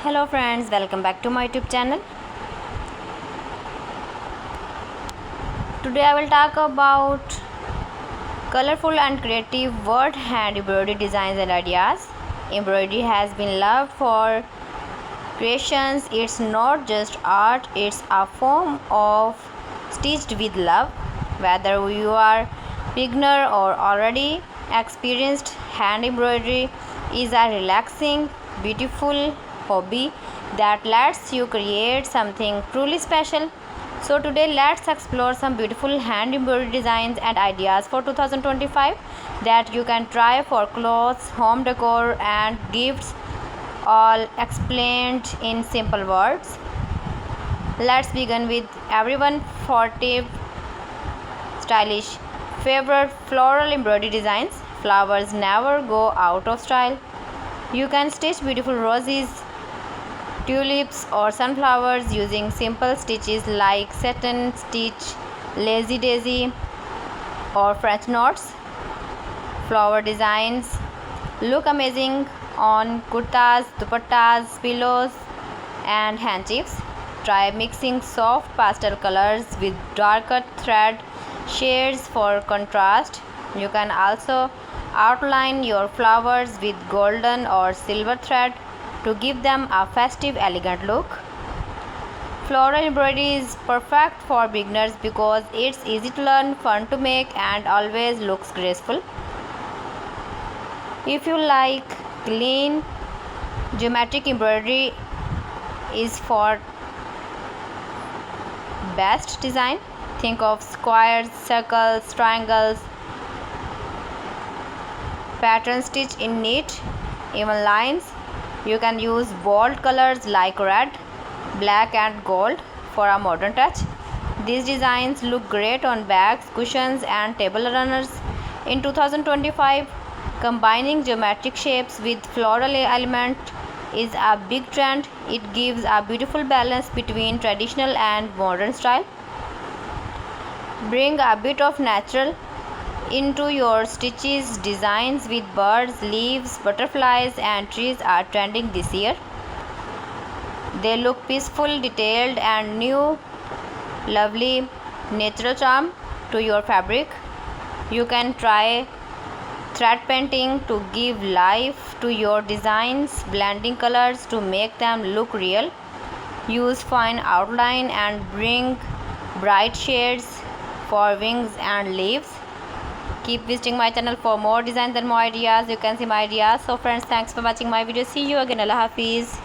Hello friends, welcome back to my YouTube channel. Today I will talk about colorful and creative word hand embroidery designs and ideas. Embroidery has been loved for creations. It's not just art, it's a form of stitched with love. Whether you are beginner or already experienced, hand embroidery is a relaxing, beautiful hobby that lets you create something truly special. So today let's explore some beautiful hand embroidery designs and ideas for 2025 that you can try for clothes, home decor and gifts, all explained in simple words. Let's begin with everyone 40 stylish favorite floral embroidery designs. Flowers never go out of style. You can stitch beautiful roses, tulips or sunflowers using simple stitches like satin stitch, lazy daisy or French knots. Flower designs look amazing on kurtas, dupattas, pillows and handkerchiefs. Try mixing soft pastel colors with darker thread shades for contrast. You can also outline your flowers with golden or silver thread to give them a festive, elegant look. Floral embroidery is perfect for beginners because it's easy to learn, fun to make, and always looks graceful. If you like clean, geometric embroidery is for best design. Think of squares, circles, triangles, pattern stitch in neat, even lines. You can use bold colors like red, black and gold for a modern touch. These designs look great on bags, cushions and table runners. In 2025, combining geometric shapes with floral element is a big trend. It gives a beautiful balance between traditional and modern style. Bring a bit of natural into your stitches. Designs with birds, leaves, butterflies and trees are trending this year. They look peaceful, detailed and new lovely natural charm to your fabric. You can try thread painting to give life to your designs, blending colors to make them look real. Use fine outline and bring bright shades for wings and leaves. Keep visiting my channel for more designs and more ideas. You can see my ideas. So friends, thanks for watching my video. See you again. Allah Hafiz.